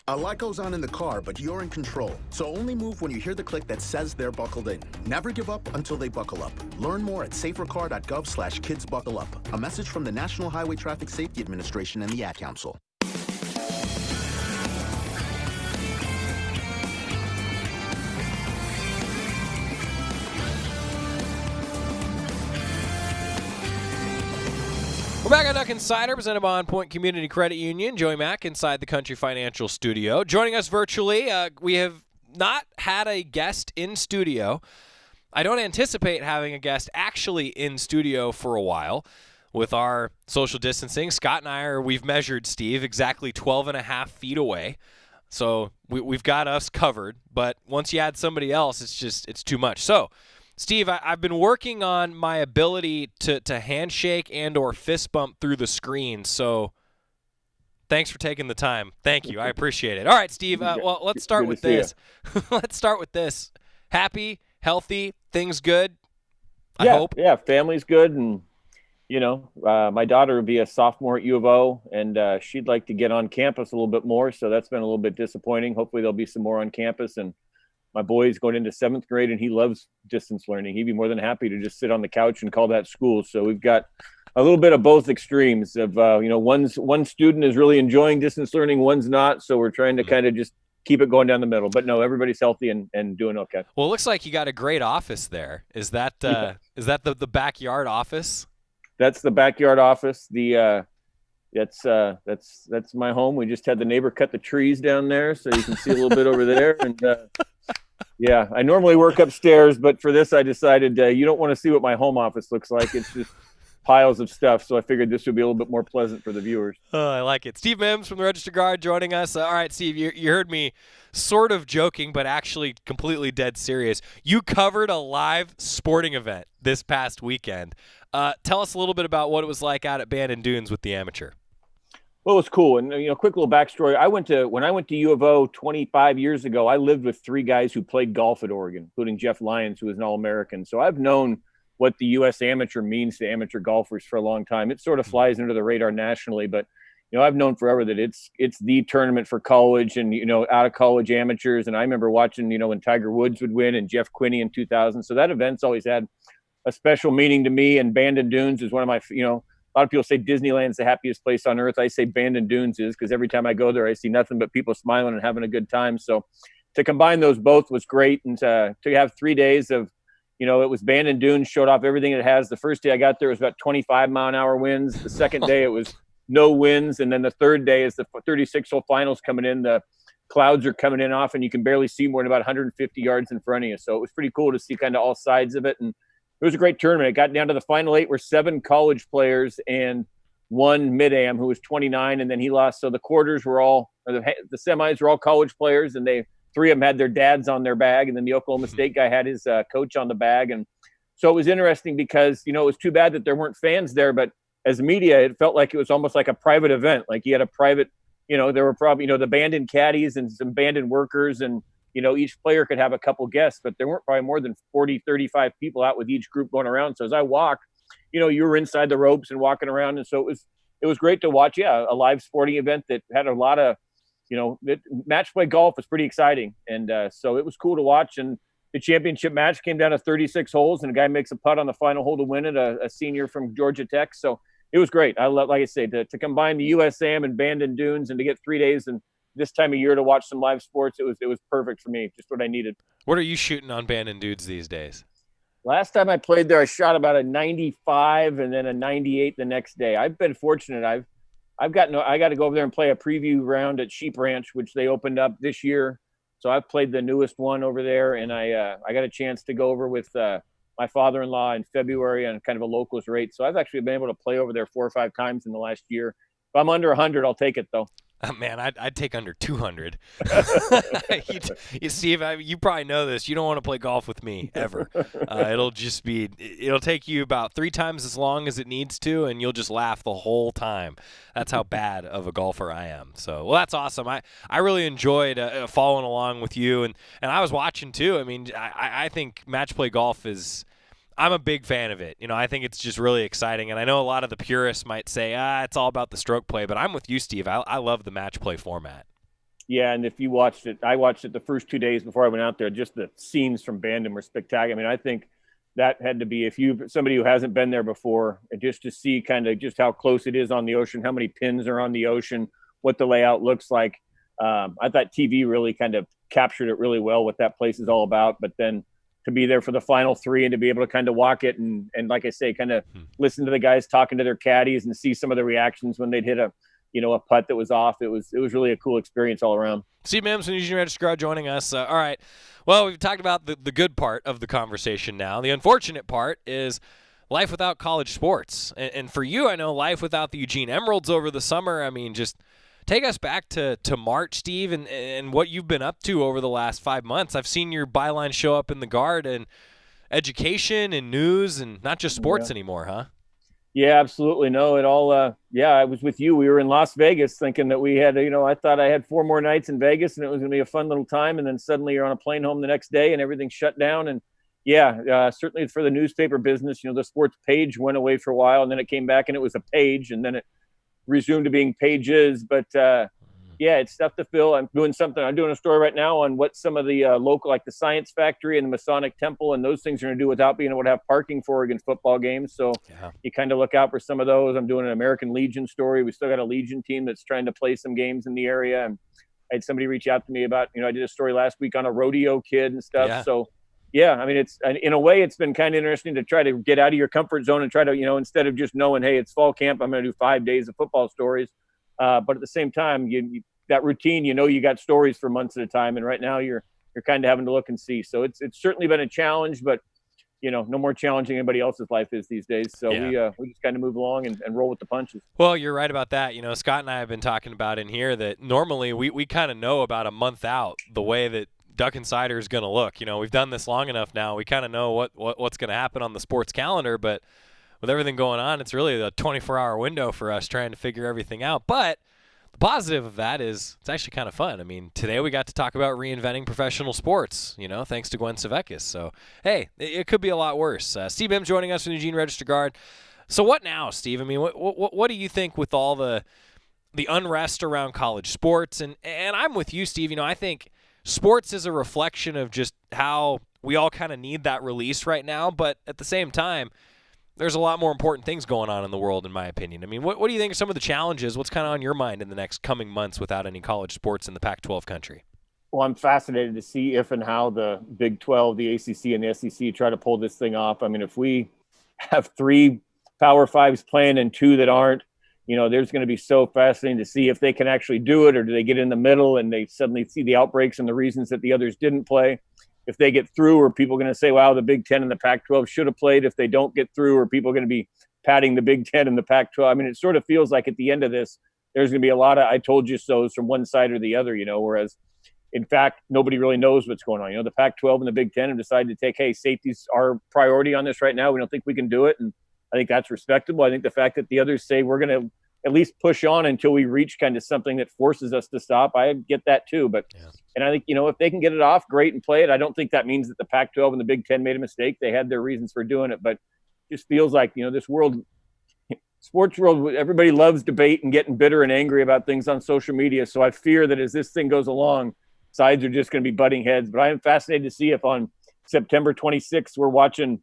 A lot goes on in the car, but you're in control. So only move when you hear the click that says they're buckled in. Never give up until they buckle up. Learn more at safercar.gov/kidsbuckleup. A message from the National Highway Traffic Safety Administration and the Ad Council. We're back on Duck Insider, presented by On Point Community Credit Union. Joey Mack inside the Country Financial Studio. Joining us virtually, we have not had a guest in studio. I don't anticipate having a guest actually in studio for a while. With our social distancing, Scott and we've measured Steve exactly 12 and a half feet away. So we've got us covered. But once you add somebody else, it's too much. So, Steve, I've been working on my ability to handshake and or fist bump through the screen, so thanks for taking the time. Thank you. I appreciate it. All right, Steve, well, let's start with this. Let's start with this. Happy, healthy, things good, I hope. Yeah, family's good, and, my daughter will be a sophomore at U of O, and she'd like to get on campus a little bit more, so that's been a little bit disappointing. Hopefully there'll be some more on campus, and my boy's going into 7th grade, and he loves distance learning. He'd be more than happy to just sit on the couch and call that school. So we've got a little bit of both extremes of, one student is really enjoying distance learning, one's not. So we're trying to kind of just keep it going down the middle. But no, everybody's healthy and doing okay. Well, it looks like you got a great office there. Is that the backyard office? That's the backyard office. That's my home. We just had the neighbor cut the trees down there, so you can see a little bit over there. And yeah, I normally work upstairs, but for this, I decided you don't want to see what my home office looks like. It's just piles of stuff, so I figured this would be a little bit more pleasant for the viewers. Oh, I like it. Steve Mims from the Register-Guard joining us. All right, Steve, you heard me sort of joking, but actually completely dead serious. You covered a live sporting event this past weekend. Tell us a little bit about what it was like out at Bandon Dunes with the amateur. Well, it's cool. And, quick little backstory. When I went to U of O 25 years ago, I lived with 3 guys who played golf at Oregon, including Jeff Lyons, who was an All-American. So I've known what the U.S. amateur means to amateur golfers for a long time. It sort of flies under the radar nationally, but I've known forever that it's the tournament for college and out of college amateurs. And I remember watching when Tiger Woods would win and Jeff Quinney in 2000. So that event's always had a special meaning to me. And Bandon Dunes is one of my a lot of people say Disneyland's the happiest place on earth. I say Bandon Dunes is, because every time I go there, I see nothing but people smiling and having a good time. So to combine those both was great. And to have 3 days of, it was Bandon Dunes, showed off everything it has. The first day I got there was about 25-mile-an-hour winds. The second day it was no winds. And then the third day is the 36-hole finals coming in. The clouds are coming in off, and you can barely see more than about 150 yards in front of you. So it was pretty cool to see kind of all sides of it. And it was a great tournament. It got down to the final 8 were 7 college players and 1 mid-am who was 29, and then he lost. So the quarters were the semis were all college players, and 3 of them had their dads on their bag, and then the Oklahoma State guy had his coach on the bag. And so it was interesting because, it was too bad that there weren't fans there, but as media, it felt like it was almost like a private event. Like you had a private, there were probably, the Bandon caddies and some Bandon workers, and each player could have a couple guests, but there weren't probably more than 40, 35 people out with each group going around. So as I walked, you were inside the ropes and walking around. And so it was great to watch. Yeah. A live sporting event that had a lot of, match play golf was pretty exciting. And so it was cool to watch. And the championship match came down to 36 holes, and a guy makes a putt on the final hole to win it, a senior from Georgia Tech. So it was great. I love, like I say, to combine the USAM and Bandon Dunes and to get 3 days and this time of year to watch some live sports, it was perfect for me, just what I needed. What are you shooting on Bandon Dudes these days? Last time I played there, I shot about a 95 and then a 98 the next day. I've been fortunate. I got to go over there and play a preview round at Sheep Ranch, which they opened up this year. So I've played the newest one over there, and I got a chance to go over with my father-in-law in February on kind of a locals rate. So I've actually been able to play over there 4 or 5 times in the last year. If I'm under 100, I'll take it though. Man, I'd take under 200. You Steve, you probably know this. You don't want to play golf with me ever. It'll take you about 3 times as long as it needs to, and you'll just laugh the whole time. That's how bad of a golfer I am. So, well, that's awesome. I really enjoyed following along with you, and I was watching too. I mean, I think match play golf is. I'm a big fan of it. I think it's just really exciting. And I know a lot of the purists might say, it's all about the stroke play. But I'm with you, Steve. I love the match play format. Yeah, and if you watched it, I watched it the first 2 days before I went out there. Just the scenes from Bandon were spectacular. I mean, I think that had to be, somebody who hasn't been there before, and just to see kind of just how close it is on the ocean, how many pins are on the ocean, what the layout looks like. I thought TV really kind of captured it really well, what that place is all about. But then to be there for the final 3 and to be able to kind of walk it and like I say, kind of listen to the guys talking to their caddies and see some of the reactions when they'd hit a putt that was off. It was really a cool experience all around. Steve Mims from Eugene Registrar joining us. All right. Well, we've talked about the good part of the conversation now. The unfortunate part is life without college sports. And for you, I know life without the Eugene Emeralds over the summer. I mean, just take us back to March, Steve, and what you've been up to over the last 5 months. I've seen your byline show up in the Guard, and education and news and not just sports anymore, huh? Yeah, absolutely. No, it all, I was with you. We were in Las Vegas thinking that we had, I thought I had 4 more nights in Vegas and it was going to be a fun little time. And then suddenly you're on a plane home the next day and everything shut down. And certainly for the newspaper business, the sports page went away for a while and then it came back and it was a page and then it resumed to being pages. But it's stuff to fill. I'm doing a story right now on what some of the local, like the Science Factory and the Masonic Temple and those things are going to do without being able to have parking for Oregon football games. So you kind of look out for some of those. I'm doing an American Legion story. We still got a Legion team that's trying to play some games in the area. And I had somebody reach out to me about, I did a story last week on a rodeo kid and stuff. Yeah. So I mean, it's, in a way, it's been kind of interesting to try to get out of your comfort zone and try to, instead of just knowing, hey, it's fall camp, I'm going to do 5 days of football stories. But at the same time, that routine, you got stories for months at a time. And right now you're kind of having to look and see. So it's certainly been a challenge, but no more challenging anybody else's life is these days. So we just kind of move along and roll with the punches. Well, you're right about that. Scott and I have been talking about in here that normally we kind of know about a month out the way that Duck Insider is going to look. We've done this long enough now. We kind of know what's going to happen on the sports calendar, but with everything going on, it's really a 24-hour window for us trying to figure everything out. But the positive of that is it's actually kind of fun. I mean, today we got to talk about reinventing professional sports, thanks to Gwen Savekis. So, hey, it could be a lot worse. Steve Mims joining us from the Eugene Register Guard. So what now, Steve? I mean, what do you think with all the unrest around college sports? And I'm with you, Steve. I think sports is a reflection of just how we all kind of need that release right now. But at the same time, there's a lot more important things going on in the world, in my opinion. I mean, what do you think are some of the challenges? What's kind of on your mind in the next coming months without any college sports in the Pac-12 country? Well, I'm fascinated to see if and how the Big 12, the ACC, and the SEC try to pull this thing off. I mean, if we have 3 Power Fives playing and 2 that aren't, there's going to be so fascinating to see if they can actually do it, or do they get in the middle and they suddenly see the outbreaks and the reasons that the others didn't play. If they get through, are people going to say, wow, the Big 10 and the Pac-12 should have played? If they don't get through, are people going to be patting the Big 10 and the Pac-12? I mean, it sort of feels like at the end of this, there's going to be a lot of I told you so's from one side or the other, whereas, in fact, nobody really knows what's going on. The Pac-12 and the Big 10 have decided to take, hey, safety's our priority on this right now. We don't think we can do it. And I think that's respectable. I think the fact that the others say we're going to at least push on until we reach kind of something that forces us to stop, I get that too. But And I think, if they can get it off, great, and play it. I don't think that means that the Pac-12 and the Big 10 made a mistake. They had their reasons for doing it, but it just feels like, this world, sports world, everybody loves debate and getting bitter and angry about things on social media. So I fear that as this thing goes along, sides are just going to be butting heads. But I am fascinated to see if on September 26th, we're watching,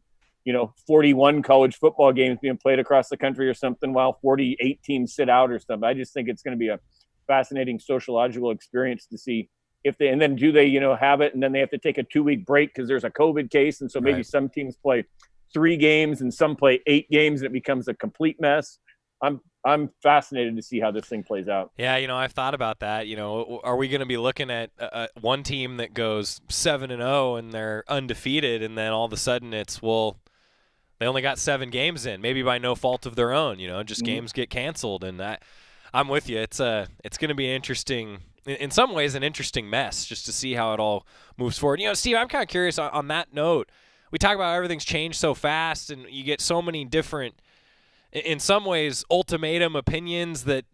41 college football games being played across the country or something, while 48 teams sit out or something. I just think it's going to be a fascinating sociological experience to see if they, and then do they, have it, and then they have to take a 2-week break because there's a COVID case. And so maybe some teams play 3 games and some play 8 games, and it becomes a complete mess. I'm fascinated to see how this thing plays out. Yeah, I've thought about that. Are we going to be looking at one team that goes 7-0 and they're undefeated, and then all of a sudden it's, well, they only got 7 games in, maybe by no fault of their own, just games get canceled. And I'm with you. It's going to be interesting, in some ways, an interesting mess just to see how it all moves forward. Steve, I'm kind of curious on that note. We talk about how everything's changed so fast, and you get so many different, in some ways, ultimatum opinions that,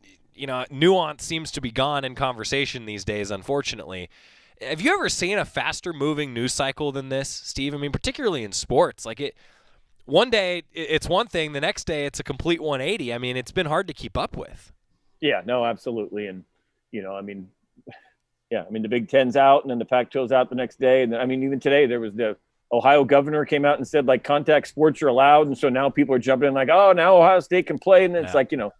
nuance seems to be gone in conversation these days, unfortunately. Have you ever seen a faster moving news cycle than this, Steve? I mean, particularly in sports. One day it's one thing, the next day it's a complete 180. I mean, it's been hard to keep up with. Yeah, no, absolutely. And, the Big Ten's out, and then the Pac-12's out the next day. And even today there was the Ohio governor came out and said, contact sports are allowed. And so now people are jumping in oh, now Ohio State can play. And it's I don't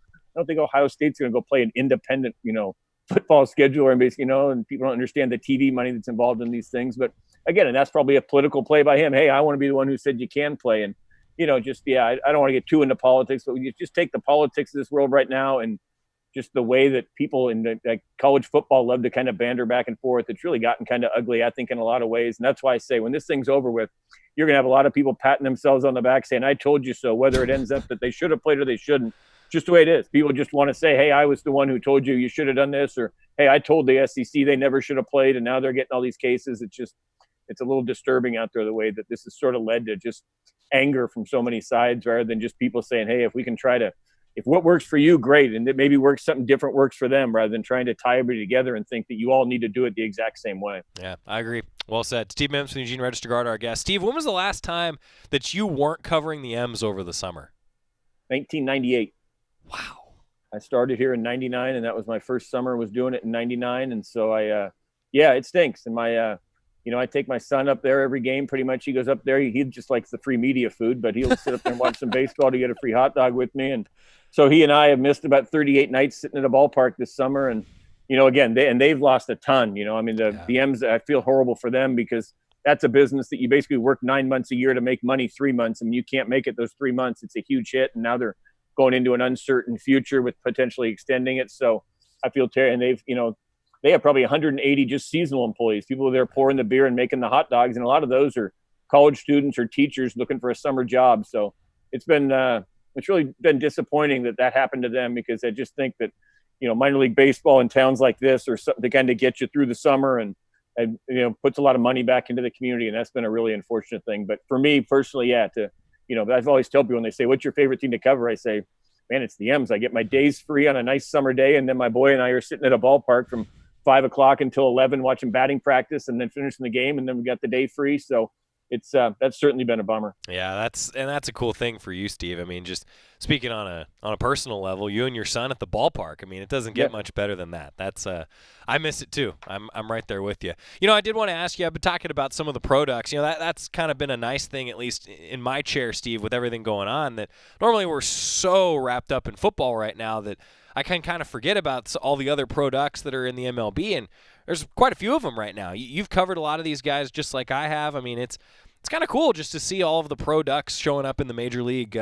think Ohio State's going to go play an independent, football schedule, and basically, and people don't understand the TV money that's involved in these things. But again, and that's probably a political play by him. Hey, I want to be the one who said you can play. And, I don't want to get too into politics, but we just take the politics of this world right now and just the way that people in the college football love to kind of banter back and forth. It's really gotten kind of ugly, I think, in a lot of ways. And that's why I say when this thing's over with, you're going to have a lot of people patting themselves on the back saying, I told you so, whether it ends up that they should have played or they shouldn't. Just the way it is. People just want to say, hey, I was the one who told you should have done this, or, hey, I told the SEC they never should have played, and now they're getting all these cases. It's a little disturbing out there, the way that this has sort of led to just anger from so many sides, rather than just people saying, hey, if we can try to, if what works for you, great, and it maybe something different works for them, rather than trying to tie everybody together and think that you all need to do it the exact same way. Yeah, I agree. Well said. Steve Mims from the Eugene Register Guard, our guest. Steve, when was the last time that you weren't covering the M's over the summer? 1998. Wow. I started here in 99, and that was my first summer, was doing it in 99. And so it stinks. And I take my son up there every game. Pretty much he goes up there. He just likes the free media food, but he'll sit up there and watch some baseball to get a free hot dog with me. And so he and I have missed about 38 nights sitting at a ballpark this summer. And, again, they've lost a ton. The M's, I feel horrible for them, because that's a business that you basically work 9 months a year to make money 3 months, and you can't make it those 3 months. It's a huge hit. And now they're going into an uncertain future with potentially extending it. So I feel and they have probably 180 just seasonal employees, people there pouring the beer and making the hot dogs. And a lot of those are college students or teachers looking for a summer job. So it's really been disappointing that happened to them, because I just think that, minor league baseball in towns like this are something to kind of get you through the summer and puts a lot of money back into the community. And that's been a really unfortunate thing. But for me personally, to but I've always told people when they say, what's your favorite thing to cover? I say, man, it's the M's. I get my days free on a nice summer day. And then my boy and I are sitting at a ballpark from 5 o'clock until 11, watching batting practice and then finishing the game. And then we got the day free. So it's, that's certainly been a bummer. Yeah, that's a cool thing for you, Steve. I mean, just speaking on a personal level, you and your son at the ballpark. I mean, it doesn't get much better than that. That's I miss it too. I'm right there with you. I did want to ask you. I've been talking about some of the products. That's kind of been a nice thing, at least in my chair, Steve, with everything going on. That normally we're so wrapped up in football right now that I can kind of forget about all the other products that are in the MLB, and there's quite a few of them right now. You've covered a lot of these guys just like I have. I mean, it's kind of cool just to see all of the products showing up in the major league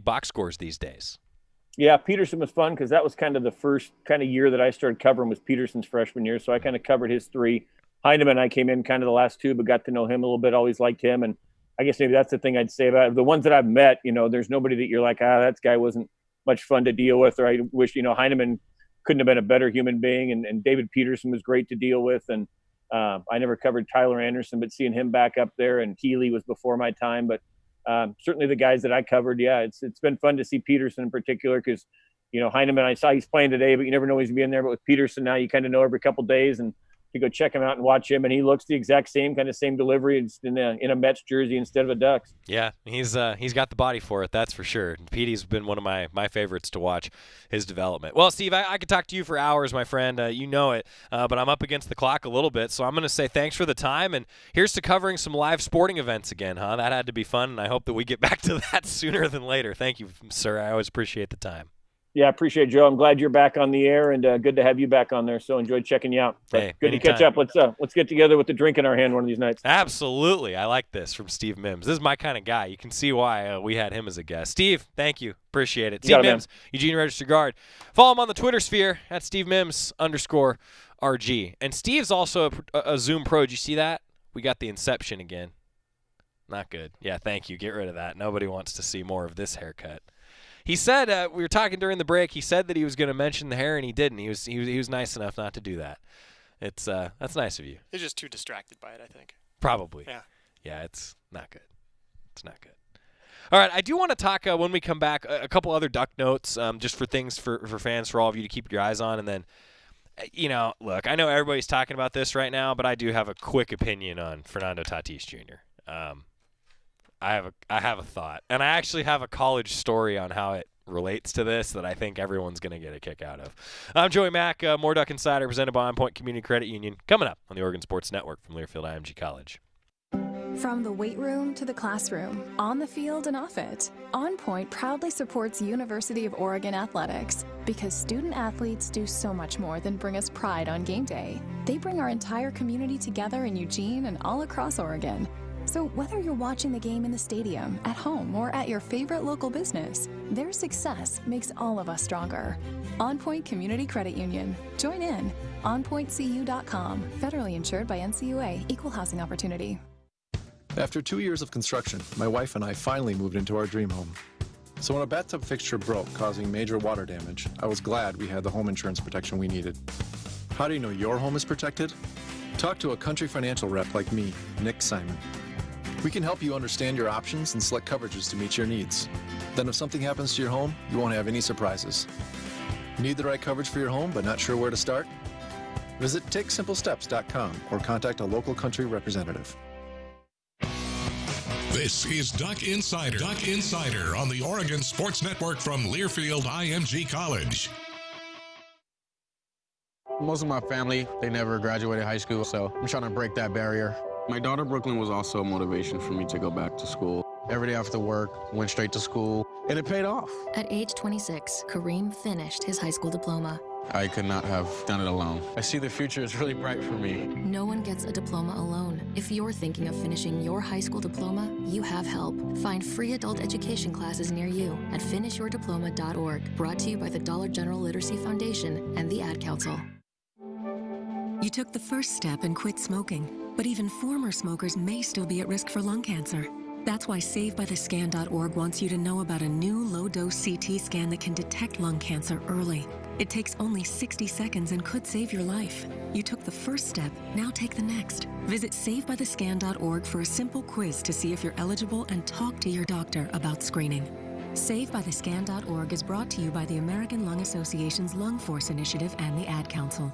box scores these days. Yeah, Peterson was fun because that was kind of the first kind of year that I started covering was Peterson's freshman year. So I kind of covered his 3. Heineman, I came in kind of the last 2, but got to know him a little bit. Always liked him, and I guess maybe that's the thing I'd say about it. The ones that I've met. There's nobody that you're like, that guy wasn't much fun to deal with, or I wish Heineman couldn't have been a better human being, and David Peterson was great to deal with, and I never covered Tyler Anderson, but seeing him back up there, and Healy was before my time. But certainly the guys that I covered, it's been fun to see Peterson in particular because, Heineman, I saw he's playing today, but you never know he's being there. But with Peterson now, you kind of know every couple of days, and to go check him out and watch him, and he looks the exact same delivery in a Mets jersey instead of a Ducks. Yeah, he's got the body for it, that's for sure. Petey's been one of my favorites to watch his development. Well, Steve, I could talk to you for hours, my friend. You know it, but I'm up against the clock a little bit, so I'm going to say thanks for the time, and here's to covering some live sporting events again, huh? That had to be fun, and I hope that we get back to that sooner than later. Thank you, sir. I always appreciate the time. Yeah, I appreciate it, Joe. I'm glad you're back on the air, and good to have you back on there. So enjoyed checking you out. Hey, good anytime. to catch up. Let's get together with the drink in our hand one of these nights. Absolutely. I like this from Steve Mims. This is my kind of guy. You can see why we had him as a guest. Steve, thank you. Appreciate it. Steve Mims, Eugene Registered Guard. Follow him on the Twitter sphere at SteveMims_RG. And Steve's also a Zoom pro. Did you see that? We got the Inception again. Not good. Yeah, thank you. Get rid of that. Nobody wants to see more of this haircut. He said, we were talking during the break, he said that he was going to mention the hair, and he didn't. He was nice enough not to do that. That's nice of you. He's just too distracted by it, I think. Probably. Yeah. Yeah, it's not good. It's not good. All right, I do want to talk when we come back a couple other Duck notes, just for things for fans, for all of you to keep your eyes on. And then, look, I know everybody's talking about this right now, but I do have a quick opinion on Fernando Tatis Jr. I have a thought, and I actually have a college story on how it relates to this that I think everyone's going to get a kick out of. I'm Joey Mack, more Duck Insider, presented by On Point Community Credit Union, coming up on the Oregon Sports Network from Learfield IMG College. From the weight room to the classroom, on the field and off it, On Point proudly supports University of Oregon athletics because student athletes do so much more than bring us pride on game day. They bring our entire community together in Eugene and all across Oregon. So whether you're watching the game in the stadium, at home, or at your favorite local business, their success makes all of us stronger. On Point Community Credit Union. Join in. OnPointCU.com. Federally insured by NCUA. Equal housing opportunity. After 2 years of construction, my wife and I finally moved into our dream home. So when a bathtub fixture broke, causing major water damage, I was glad we had the home insurance protection we needed. How do you know your home is protected? Talk to a Country Financial rep like me, Nick Simon. We can help you understand your options and select coverages to meet your needs. Then if something happens to your home, you won't have any surprises. Need the right coverage for your home but not sure where to start? Visit TakeSimpleSteps.com or contact a local Country representative. This is Duck Insider. Duck Insider on the Oregon Sports Network from Learfield IMG College. Most of my family, they never graduated high school, so I'm trying to break that barrier. My daughter, Brooklyn, was also a motivation for me to go back to school. Every day after work, went straight to school, and it paid off. At age 26, Kareem finished his high school diploma. I could not have done it alone. I see the future is really bright for me. No one gets a diploma alone. If you're thinking of finishing your high school diploma, you have help. Find free adult education classes near you at finishyourdiploma.org. Brought to you by the Dollar General Literacy Foundation and the Ad Council. You took the first step and quit smoking, but even former smokers may still be at risk for lung cancer. That's why SaveByTheScan.org wants you to know about a new low-dose CT scan that can detect lung cancer early. It takes only 60 seconds and could save your life. You took the first step, now take the next. Visit SaveByTheScan.org for a simple quiz to see if you're eligible and talk to your doctor about screening. SaveByTheScan.org is brought to you by the American Lung Association's Lung Force Initiative and the Ad Council.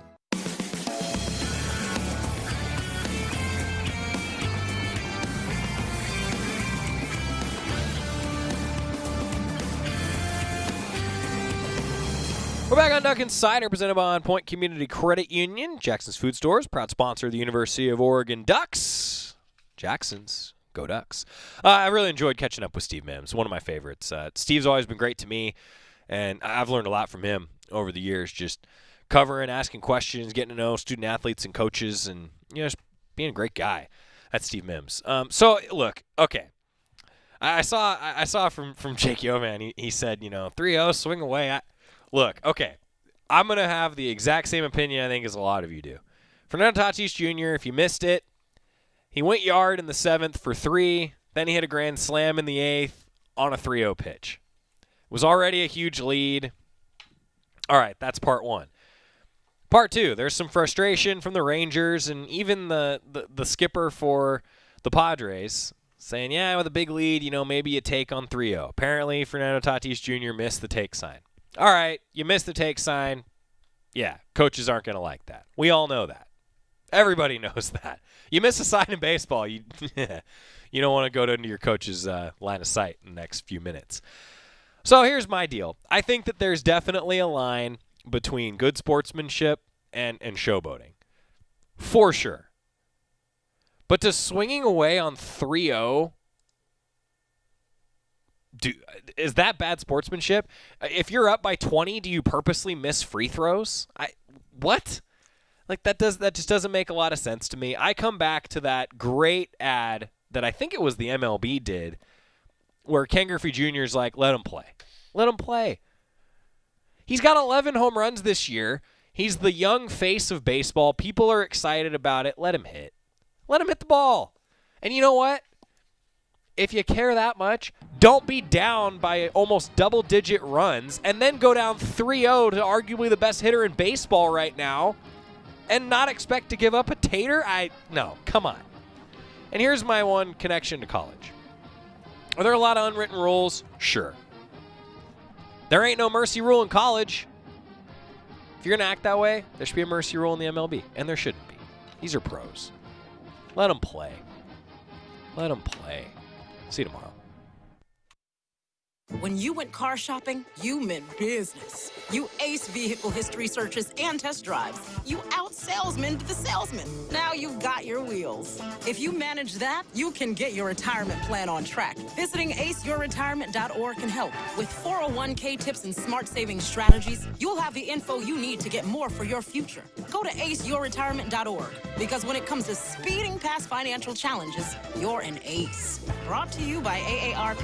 We're back on Duck Insider, presented by On Point Community Credit Union. Jackson's Food Stores, proud sponsor of the University of Oregon Ducks. Jackson's, go Ducks. I really enjoyed catching up with Steve Mims, one of my favorites. Steve's always been great to me, and I've learned a lot from him over the years, just covering, asking questions, getting to know student athletes and coaches, and just being a great guy. That's Steve Mims. So, look, okay. I saw from Jake Yovan, he said, 3-0, swing away. Look, okay, I'm going to have the exact same opinion, I think, as a lot of you do. Fernando Tatis Jr., if you missed it, he went yard in the 7th for 3, then he hit a grand slam in the 8th on a 3-0 pitch. It was already a huge lead. All right, that's part 1. Part 2, there's some frustration from the Rangers and even the skipper for the Padres saying, yeah, with a big lead, maybe you take on 3-0. Apparently, Fernando Tatis Jr. missed the take sign. All right, you missed the take sign. Yeah, coaches aren't going to like that. We all know that. Everybody knows that. You miss a sign in baseball, you don't want to go into your coach's line of sight in the next few minutes. So here's my deal. I think that there's definitely a line between good sportsmanship and showboating. For sure. But to swinging away on 3-0... is that bad sportsmanship? If you're up by 20, do you purposely miss free throws? What? Like that just doesn't make a lot of sense to me. I come back to that great ad that I think it was the MLB did, where Ken Griffey Jr. is like, let him play. Let him play. He's got 11 home runs this year. He's the young face of baseball. People are excited about it. Let him hit. Let him hit the ball. And you know what? If you care that much, don't be down by almost double-digit runs and then go down 3-0 to arguably the best hitter in baseball right now and not expect to give up a tater? No, come on. And here's my one connection to college. Are there a lot of unwritten rules? Sure. There ain't no mercy rule in college. If you're going to act that way, there should be a mercy rule in the MLB, and there shouldn't be. These are pros. Let them play. Let them play. See you tomorrow. When you went car shopping, you meant business. You aced vehicle history searches and test drives. You out-salesmaned the salesman. Now you've got your wheels. If you manage that, you can get your retirement plan on track. Visiting aceyourretirement.org can help. With 401k tips and smart saving strategies, you'll have the info you need to get more for your future. Go to aceyourretirement.org, because when it comes to speeding past financial challenges, you're an ace. Brought to you by AARP.